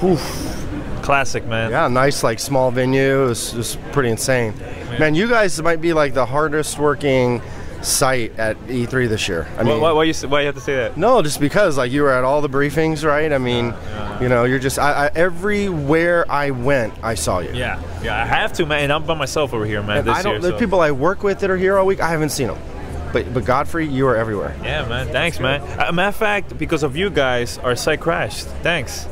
Oof. Classic, man. Yeah, nice, like, small venue. It was pretty insane. Man, you guys might be like the hardest working site at E3 this year. I mean, why you have to say that? No, just because like you were at all the briefings, right? I mean, you know, you're just everywhere I went, I saw you. Yeah, I have to, man. And I'm by myself over here, man. And the people I work with that are here all week, I haven't seen them. But Godfrey, you are everywhere. Yeah, man. Thanks, man. Matter of fact, because of you guys, our site crashed. Thanks.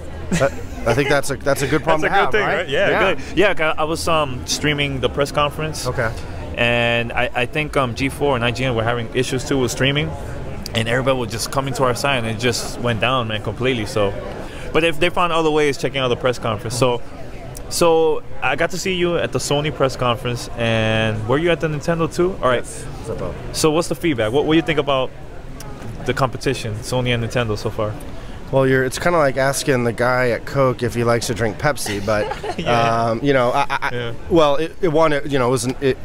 I think that's a good problem to have, thing, right? Yeah, good. Yeah, I was streaming the press conference. Okay. And I think G4 and IGN were having issues too with streaming, and everybody was just coming to our site, and it just went down, man, completely. So, but if they found other ways, checking out the press conference. So I got to see you at the Sony press conference, and were you at the Nintendo too? All right. Yes. So what's the feedback? What do you think about the competition, Sony and Nintendo so far? Well, it's kind of like asking the guy at Coke if he likes to drink Pepsi, but you know, well, it wanted, you know,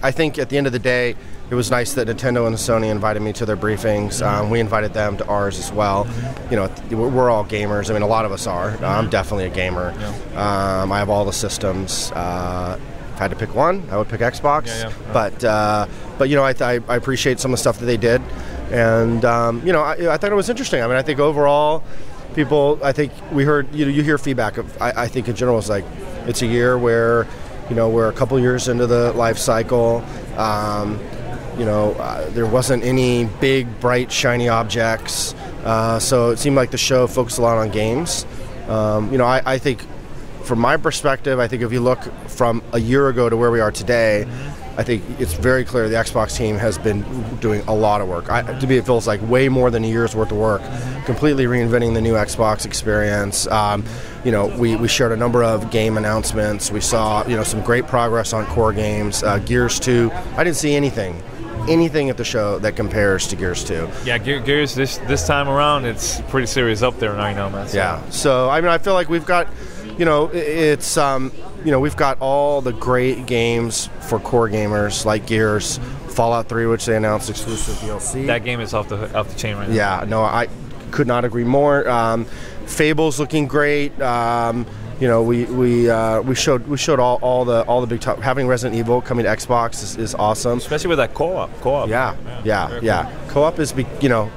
I think at the end of the day, it was nice that Nintendo and Sony invited me to their briefings. We invited them to ours as well. You know, we're all gamers. I mean, a lot of us are. I'm definitely a gamer. I have all the systems. If I had to pick one, I would pick Xbox. But you know, I appreciate some of the stuff that they did, and you know, I thought it was interesting. I mean, I think overall, people, I think we heard, you hear feedback of, I think in general, it's like, it's a year where, you know, we're a couple years into the life cycle. You know, there wasn't any big, bright, shiny objects. So it seemed like the show focused a lot on games. You know, I think, from my perspective, I think if you look from a year ago to where we are today, I think it's very clear the Xbox team has been doing a lot of work. To me, it feels like way more than a year's worth of work, completely reinventing the new Xbox experience. You know, we shared a number of game announcements. We saw, you know, some great progress on core games. Gears 2, I didn't see anything at the show that compares to Gears 2. Yeah, Gears this time around, it's pretty serious up there right now, man. So. Yeah, so I mean, I feel like we've got, you know, it's you know, we've got all the great games for core gamers like Gears, Fallout 3, which they announced exclusive DLC. That game is off the chain right now. Yeah, no, I could not agree more. Fable's looking great. You know, we showed all the big top. Having Resident Evil coming to Xbox is awesome, especially with that co-op. Yeah. Co-op is, you know,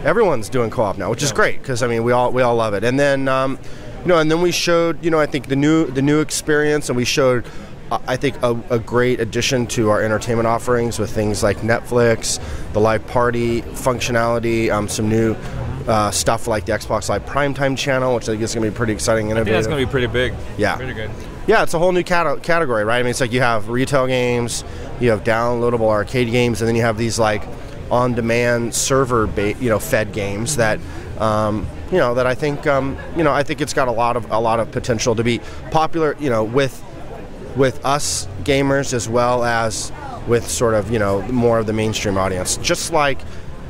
everyone's doing co-op now, which is great because I mean we all love it. And then you know, and then we showed, you know, I think the new experience, and we showed, I think, a great addition to our entertainment offerings with things like Netflix, the live party functionality, some new stuff like the Xbox Live Primetime channel, which I think is going to be pretty exciting and innovative. I think that's going to be pretty big. Yeah. Pretty good. Yeah, it's a whole new category, right? I mean, it's like you have retail games, you have downloadable arcade games, and then you have these like on-demand server, fed games that. You know, that I think, you know, I think it's got a lot of potential to be popular, you know, with us gamers as well as with sort of, you know, more of the mainstream audience. Just like,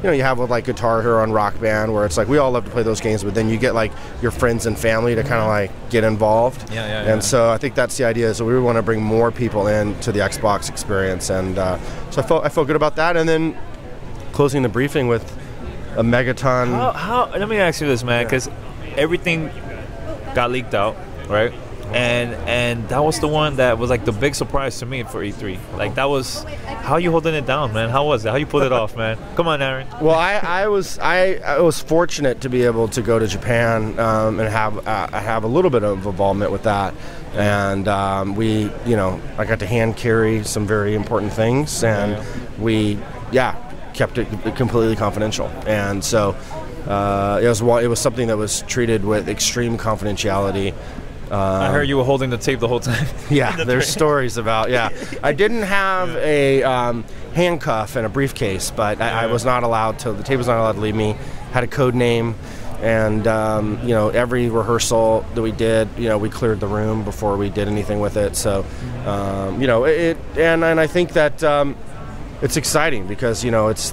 you know, you have with like Guitar Hero and Rock Band, where it's like we all love to play those games, but then you get like your friends and family to kind of like get involved. And so I think that's the idea, is that we want to bring more people into the Xbox experience, and so I felt good about that. And then closing the briefing with a megaton. How? Let me ask you this, man, because everything got leaked out, right? And that was the one that was like the big surprise to me for E3. Like that was, how are you holding it down, man? How was it? How you pulled it off, man? Come on, Aaron. Well, I was fortunate to be able to go to Japan and have a little bit of involvement with that, and we, you know, I got to hand carry some very important things, and we kept it completely confidential, and so it was something that was treated with extreme confidentiality. I heard you were holding the tape the whole time. Yeah, there's stories about. Yeah, I didn't have a handcuff and a briefcase, but I was not allowed to. The tape was not allowed to leave me. Had a code name, and you know, every rehearsal that we did, you know, we cleared the room before we did anything with it. So, you know, and I think that. It's exciting because, you know, it's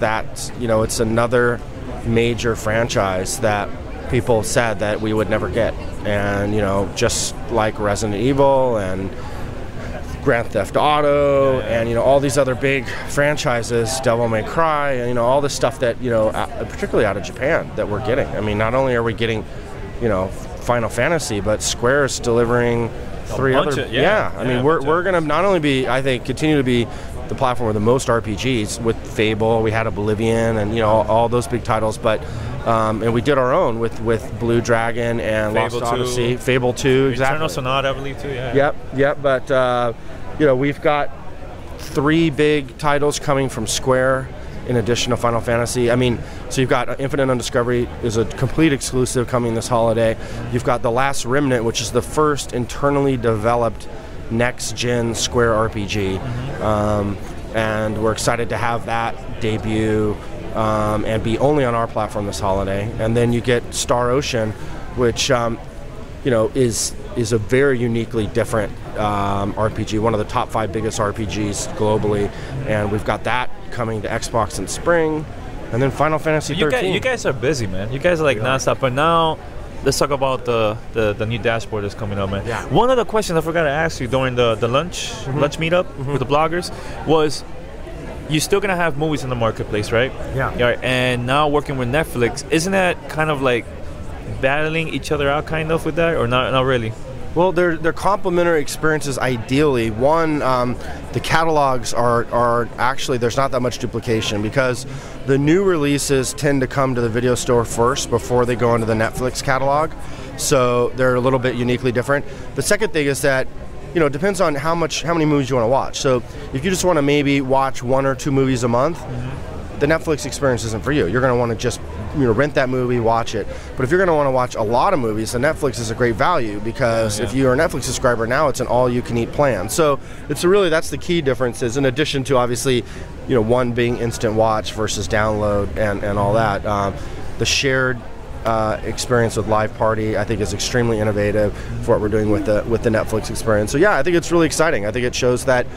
another major franchise that people said that we would never get. And, you know, just like Resident Evil and Grand Theft Auto and, you know, all these other big franchises, Devil May Cry, and, you know, all this stuff that, you know, particularly out of Japan that we're getting. I mean, not only are we getting, you know, Final Fantasy, but Square is delivering 3 other. I mean, we're going to not only be, I think, continue to be the platform with the most RPGs with Fable. We had Oblivion, and all those big titles, but and we did our own with Blue Dragon and Fable Lost Odyssey, Fable 2, exactly. Eternal Sonata, I believe, too. Yeah. Yep. But we've got 3 big titles coming from Square in addition to Final Fantasy. I mean, so you've got Infinite Undiscovery is a complete exclusive coming this holiday. You've got The Last Remnant, which is the first internally developed next-gen Square RPG. And we're excited to have that debut and be only on our platform this holiday. And then you get Star Ocean, which is a very uniquely different RPG, one of the top 5 biggest RPGs globally, and we've got that coming to Xbox in spring, and then Final Fantasy 13. You guys are busy, man. You guys are like nonstop. But now, let's talk about the new dashboard that's coming up, man. Yeah. One of the questions I forgot to ask you during the lunch meetup with the bloggers was, you're still gonna have movies in the marketplace, right? Yeah. And now working with Netflix, isn't that kind of like battling each other out kind of with that, or not really? Well, they're complementary experiences ideally. One, the catalogs are actually, there's not that much duplication because the new releases tend to come to the video store first before they go into the Netflix catalog. So they're a little bit uniquely different. The second thing is that, it depends on how many movies you want to watch. So if you just want to maybe watch 1 or 2 movies a month, the Netflix experience isn't for you. You're going to want to just rent that movie, watch it. But if you're going to want to watch a lot of movies, then Netflix is a great value because if you're a Netflix subscriber now, it's an all-you-can-eat plan. So that's the key difference is, in addition to obviously, one being instant watch versus download and all that. The shared experience with Live Party, I think, is extremely innovative for what we're doing with the Netflix experience. So yeah, I think it's really exciting. I think it shows that,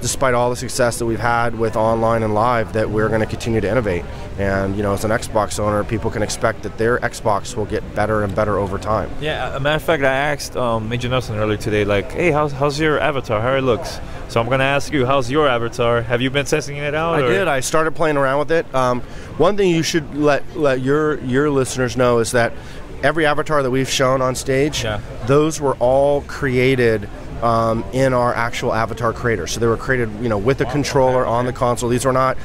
despite all the success that we've had with online and live, that we're going to continue to innovate. And, as an Xbox owner, people can expect that their Xbox will get better and better over time. Yeah, a matter of fact, I asked Major Nelson earlier today, like, hey, how's your avatar, how it looks? So I'm going to ask you, how's your avatar? Have you been testing it out? I did. I started playing around with it. One thing you should let your listeners know is that every avatar that we've shown on stage, those were all created in our actual avatar creator. So they were created, with the controller on the console. These were not,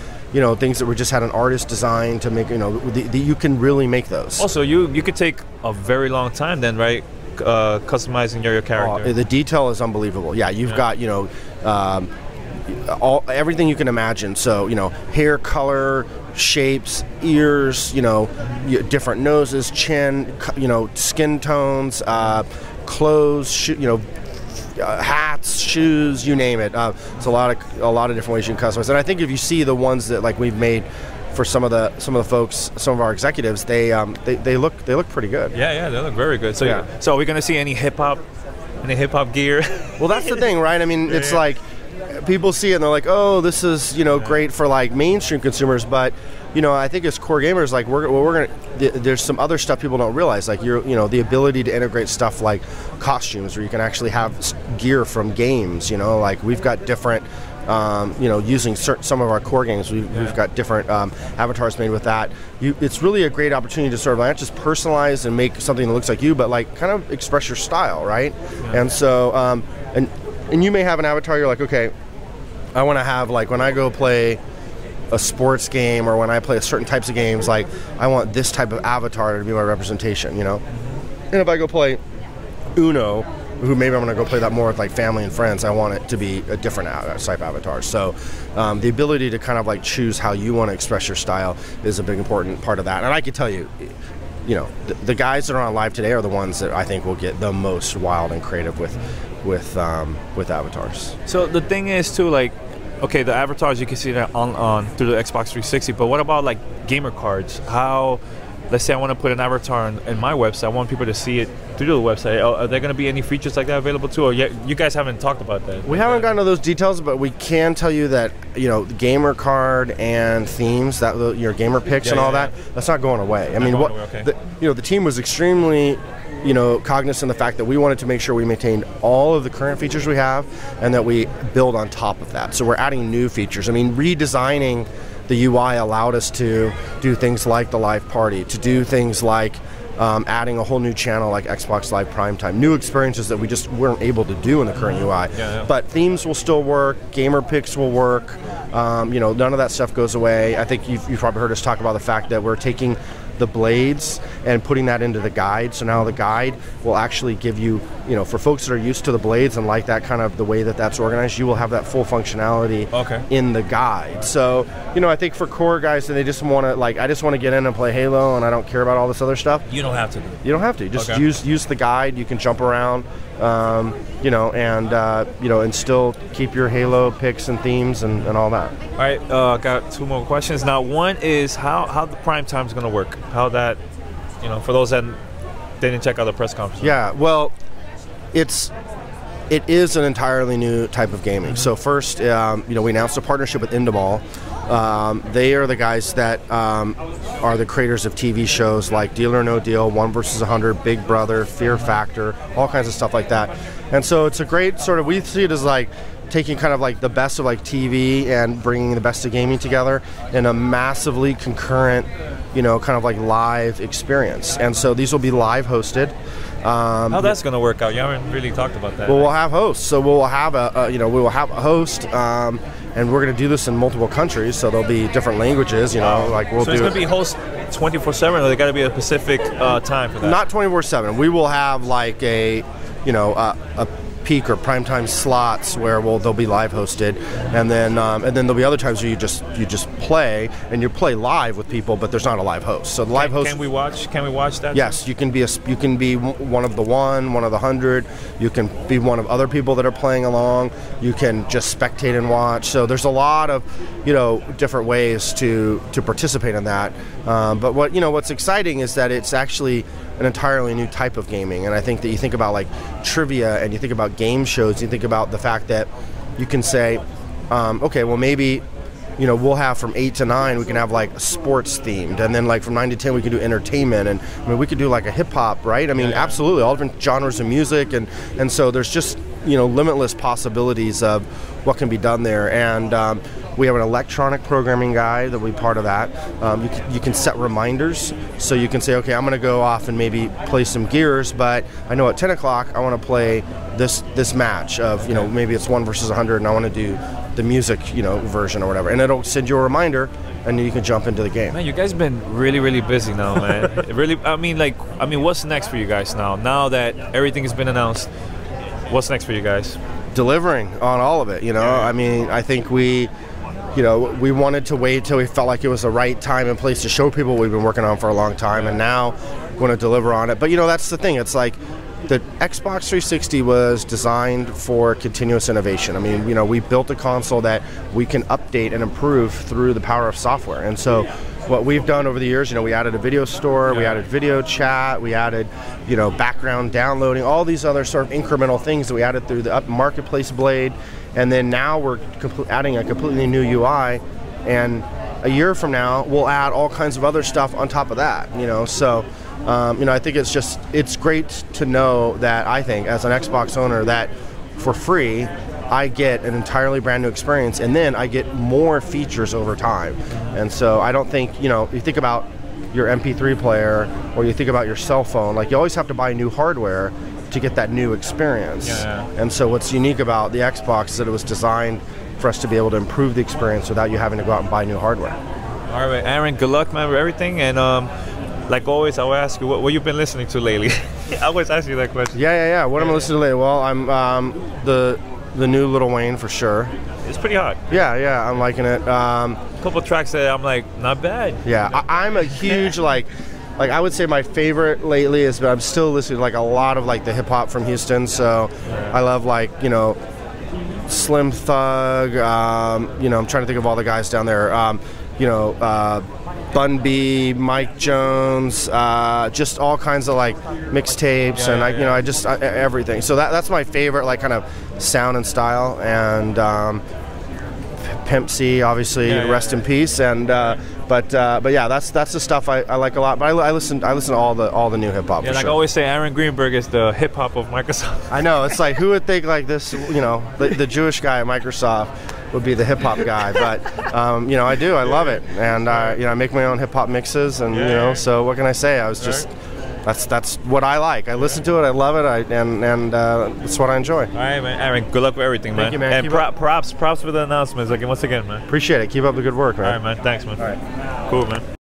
things that we just had an artist design to make. You can really make those. Also, you could take a very long time then, right? Customizing your character. The detail is unbelievable. Yeah, you've got everything you can imagine. So hair color, shapes, ears, different noses, chin, skin tones, clothes, hats, shoes, you name it. It's a lot of different ways you can customize. And I think if you see the ones that we've made for some of the folks, some of our executives, they look pretty good. Yeah, they look very good. So so are we gonna see any hip hop gear? Well, that's the thing, right? I mean, it's like people see it and they're like, oh, this is great for mainstream consumers, but I think as core gamers, there's some other stuff people don't realize, the ability to integrate stuff like costumes, where you can actually have gear from games. We've got different, using some of our core games, we've got different avatars made with that. It's really a great opportunity to sort of not just personalize and make something that looks like you, but kind of express your style, right? Yeah. And so, and you may have an avatar. You're like, okay, I want to have when I go play a sports game or when I play certain types of games, I want this type of avatar to be my representation, And if I go play Uno, who maybe I'm going to go play that more with family and friends, I want it to be a different type avatar. So the ability to kind of choose how you want to express your style is a big important part of that. And I can tell you, the guys that are on live today are the ones that I think will get the most wild and creative with avatars. So the thing is too, okay, the avatars, you can see that on through the Xbox 360, but what about gamer cards? How, let's say I want to put an avatar in my website, I want people to see it through the website. Are there going to be any features like that available too? Or you guys haven't talked about that? We haven't gotten to those details, but we can tell you that the gamer card and themes, that your gamer picks and all that, that's not going away. I mean, the team was extremely cognizant of the fact that we wanted to make sure we maintained all of the current features we have and that we build on top of that. So we're adding new features. I mean, redesigning the UI allowed us to do things like the live party, to do things like adding a whole new channel like Xbox Live Primetime, new experiences that we just weren't able to do in the current UI. But themes will still work, gamer picks will work. None of that stuff goes away. I think you've probably heard us talk about the fact that we're taking the blades and putting that into the guide. So now the guide will actually give you, for folks that are used to the blades and like that kind of the way that that's organized, you will have that full functionality in the guide. So, I think for core guys, they just want to, I just want to get in and play Halo and I don't care about all this other stuff. You don't have to do it. You don't have to. Just use the guide. You can jump around, and still keep your Halo picks and themes and all that. All right, got 2 more questions. Now, one is how the prime time is going to work. How that, for those that didn't check out the press conference. Yeah, well, it is an entirely new type of gaming. So first, we announced a partnership with Endemol. They are the guys that are the creators of TV shows like Deal or No Deal, 1 vs. 100, Big Brother, Fear Factor, all kinds of stuff like that. And so it's a great sort of, we see it as like taking kind of like the best of like TV and bringing the best of gaming together in a massively concurrent, kind of like live experience. And so these will be live hosted. How that's going to work out? You haven't really talked about that. Well, we'll have hosts. So we'll have we will have a host, and we're going to do this in multiple countries. So there'll be different languages. Like we'll do. So it's going to be host 24/7, or they got to be a specific time for that? Not 24/7. We will have like a peak or primetime slots where they'll be live hosted, and then there'll be other times where you just play and you play live with people, but there's not a live host. So the live host. Can we watch that? Yes, you can be one of the 100. You can be one of other people that are playing along. You can just spectate and watch. So there's a lot of different ways to participate in that. But what's exciting is that it's actually an entirely new type of gaming, and I think that you think about like trivia and you think about game shows, you think about the fact that you can say, okay, well maybe we'll have from 8 to 9 we can have like sports themed, and then like from 9 to 10 we can do entertainment, and we could do like a hip hop, right? Absolutely, all different genres of music, and so there's just limitless possibilities of what can be done there. And we have an electronic programming guide that will be part of that. You can set reminders, so you can say, okay, I'm going to go off and maybe play some Gears, but I know at 10 o'clock I want to play this match of, maybe it's 1 vs. 100, and I want to do the music, version or whatever, and it'll send you a reminder, and you can jump into the game. Man, you guys been really, really busy now, man. Really, what's next for you guys now? Now that everything has been announced, what's next for you guys? Delivering on all of it, I think we wanted to wait till we felt like it was the right time and place to show people what we've been working on for a long time, and now we want to deliver on it. But that's the thing. It's like the Xbox 360 was designed for continuous innovation. We built a console that we can update and improve through the power of software. And so what we've done over the years, we added a video store, we added video chat, we added, background downloading, all these other sort of incremental things that we added through the marketplace blade. And then now we're adding a completely new UI, and a year from now we'll add all kinds of other stuff on top of that. So I think it's great to know that, I think as an Xbox owner, that for free I get an entirely brand new experience, and then I get more features over time. And so I don't think, you think about your MP3 player or you think about your cell phone, like you always have to buy new hardware to get that new experience. And so what's unique about the Xbox is that it was designed for us to be able to improve the experience without you having to go out and buy new hardware. All right, Aaron, good luck, man, with everything. And like always, I will ask you, what you've been listening to lately? I always ask you that question. Yeah. What am I listening to lately? Well, I'm the new Lil Wayne for sure. It's pretty hot. Yeah, I'm liking it. A couple tracks that I'm like, not bad. Yeah, I'm a huge like I would say my favorite lately is, but I'm still listening to like a lot of like the hip hop from Houston. So I love like Slim Thug. I'm trying to think of all the guys down there. Bun B, Mike Jones, just all kinds of like mixtapes, and everything. So that's my favorite like kind of sound and style. And Pimp C, obviously, rest in peace. And but yeah, that's the stuff I like a lot. But I listen to all the new hip hop. Yeah, for like sure. I always say, Aaron Greenberg is the hip hop of Microsoft. I know, it's like, who would think like this? The Jewish guy at Microsoft would be the hip hop guy, but I do. I love it, and I make my own hip hop mixes, and so what can I say? I was just that's what I like. I listen to it, I love it, and that's what I enjoy. All right, man. Aaron, good luck with everything, man. Thank you, man. And props for the announcements again, once again, man. Appreciate it. Keep up the good work, man. All right, man. Thanks, man. All right. Cool, man.